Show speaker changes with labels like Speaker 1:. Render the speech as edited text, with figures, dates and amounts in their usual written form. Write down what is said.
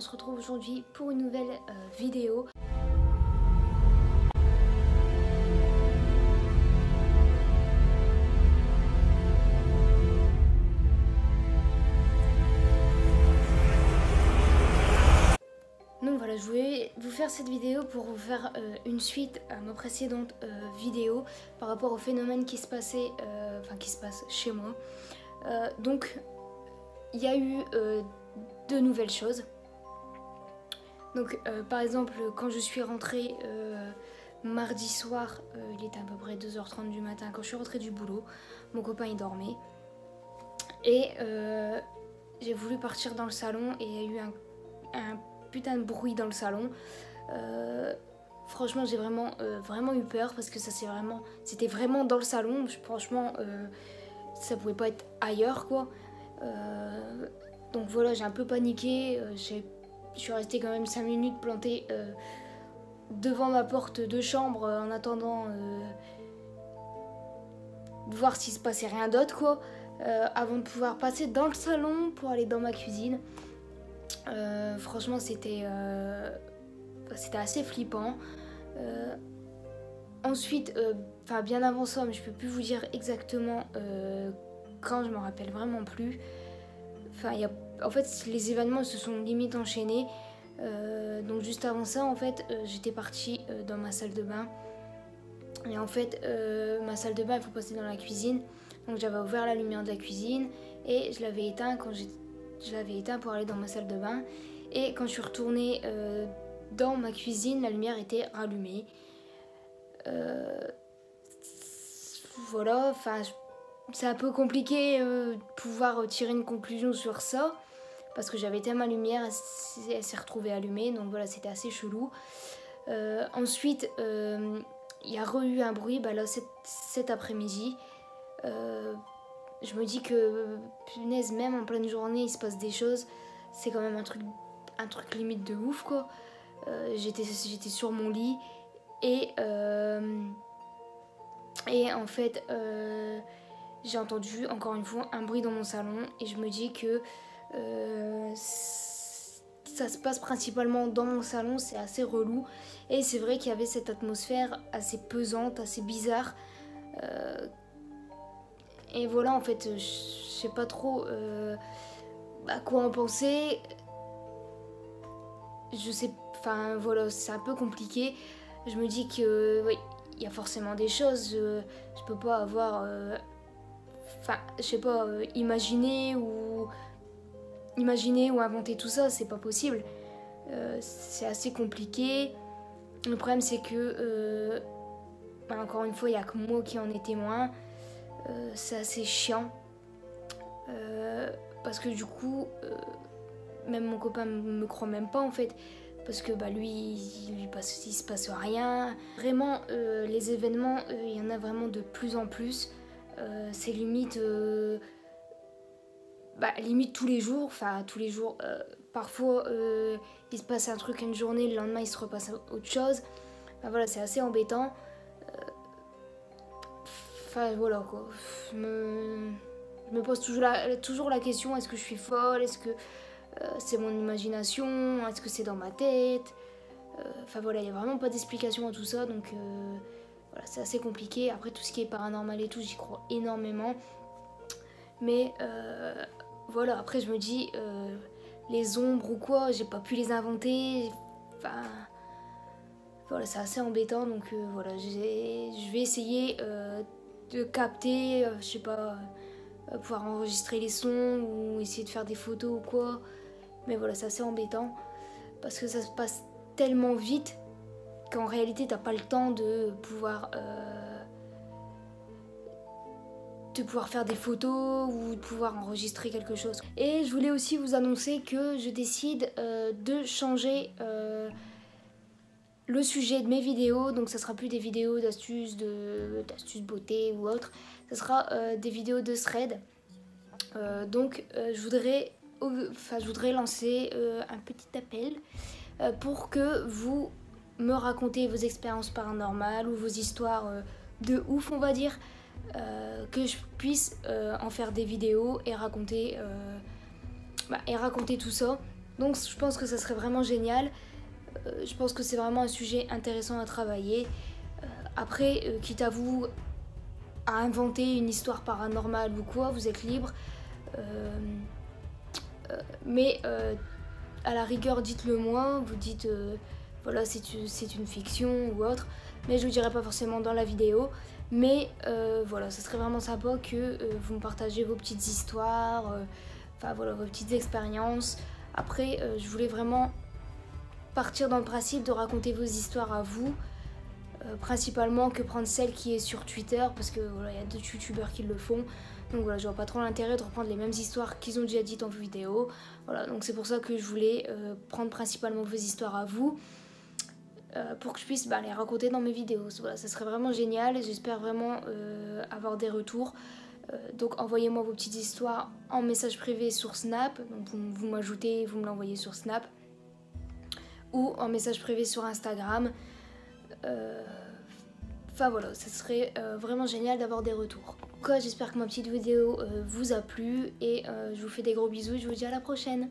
Speaker 1: se retrouve aujourd'hui pour une nouvelle vidéo. Donc voilà, je voulais vous faire cette vidéo pour vous faire une suite à ma précédente vidéo par rapport au phénomène qui se passait, qui se passe chez moi. Donc il y a eu de nouvelles choses. Donc par exemple, quand je suis rentrée mardi soir, il était à peu près 2h30 du matin, quand je suis rentrée du boulot, mon copain il dormait. Et j'ai voulu partir dans le salon et il y a eu un putain de bruit dans le salon. Franchement j'ai vraiment eu peur parce que c'était vraiment dans le salon. Franchement ça pouvait pas être ailleurs quoi. Donc voilà, j'ai un peu paniqué. Je suis restée quand même 5 minutes plantée devant ma porte de chambre en attendant de voir s'il se passait rien d'autre quoi, avant de pouvoir passer dans le salon pour aller dans ma cuisine. Franchement c'était assez flippant. Ensuite, bien avant ça, mais je peux plus vous dire exactement quand, je m'en rappelle vraiment plus. En fait les événements se sont limite enchaînés. Donc juste avant ça en fait j'étais partie dans ma salle de bain. Et en fait ma salle de bain il faut passer dans la cuisine. Donc j'avais ouvert la lumière de la cuisine et je l'avais éteint pour aller dans ma salle de bain. Et quand je suis retournée dans ma cuisine, la lumière était rallumée. Voilà, c'est un peu compliqué de pouvoir tirer une conclusion sur ça parce que j'avais éteint ma lumière, elle s'est retrouvée allumée, donc voilà, c'était assez chelou. Ensuite, il y a eu un bruit là, cet après-midi. Je me dis que punaise, même en pleine journée il se passe des choses, c'est quand même un truc limite de ouf quoi. J'étais sur mon lit et en fait j'ai entendu encore une fois un bruit dans mon salon et je me dis que ça se passe principalement dans mon salon, c'est assez relou. Et c'est vrai qu'il y avait cette atmosphère assez pesante, assez bizarre. Et voilà, en fait, je sais pas trop à quoi en penser. Voilà, c'est un peu compliqué. Je me dis que oui, il y a forcément des choses. Je peux pas avoir, je sais pas, imaginer ou inventer tout ça, c'est pas possible. C'est assez compliqué. Le problème c'est que encore une fois il y a que moi qui en est témoin. C'est assez chiant parce que du coup même mon copain me croit même pas en fait, parce que lui il se passe rien vraiment. Les événements il y en a vraiment de plus en plus. C'est limite limite tous les jours, parfois il se passe un truc une journée, le lendemain il se repasse autre chose. Voilà, c'est assez embêtant. Voilà quoi. Je me pose toujours la question, est-ce que je suis folle, est-ce que c'est mon imagination, est-ce que c'est dans ma tête. Voilà, il n'y a vraiment pas d'explication à tout ça, donc voilà, c'est assez compliqué. Après tout ce qui est paranormal et tout, j'y crois énormément. Mais voilà, après je me dis les ombres ou quoi, j'ai pas pu les inventer. Voilà, c'est assez embêtant, donc voilà, je vais essayer de capter, je sais pas, pouvoir enregistrer les sons ou essayer de faire des photos ou quoi. Mais voilà, c'est assez embêtant parce que ça se passe tellement vite qu'en réalité t'as pas le temps de pouvoir faire des photos ou de pouvoir enregistrer quelque chose. Et je voulais aussi vous annoncer que je décide de changer le sujet de mes vidéos. Donc ça sera plus des vidéos d'astuces beauté ou autre, ça sera des vidéos de thread. Donc je voudrais lancer un petit appel pour que vous me racontez vos expériences paranormales ou vos histoires de ouf on va dire, que je puisse en faire des vidéos et raconter tout ça. Donc je pense que ça serait vraiment génial. Je pense que c'est vraiment un sujet intéressant à travailler. Après, quitte à vous à inventer une histoire paranormale ou quoi, vous êtes libre. Mais à la rigueur, dites-le moi. Vous dites, voilà, c'est une fiction ou autre. Mais je vous dirai pas forcément dans la vidéo. Mais voilà, ce serait vraiment sympa que vous me partagez vos petites histoires, enfin voilà, vos petites expériences. Après, je voulais vraiment partir dans le principe de raconter vos histoires à vous, principalement que prendre celle qui est sur Twitter, parce que voilà, il y a d'autres youtubeurs qui le font. Donc voilà, je vois pas trop l'intérêt de reprendre les mêmes histoires qu'ils ont déjà dites en vidéo. Voilà, donc c'est pour ça que je voulais prendre principalement vos histoires à vous, pour que je puisse les raconter dans mes vidéos. Voilà, ça serait vraiment génial et j'espère vraiment avoir des retours. Donc envoyez-moi vos petites histoires en message privé sur Snap. Donc vous m'ajoutez, vous me l'envoyez sur Snap. Ou en message privé sur Instagram. Enfin voilà, ça serait vraiment génial d'avoir des retours. Quoi, j'espère que ma petite vidéo vous a plu et je vous fais des gros bisous et je vous dis à la prochaine.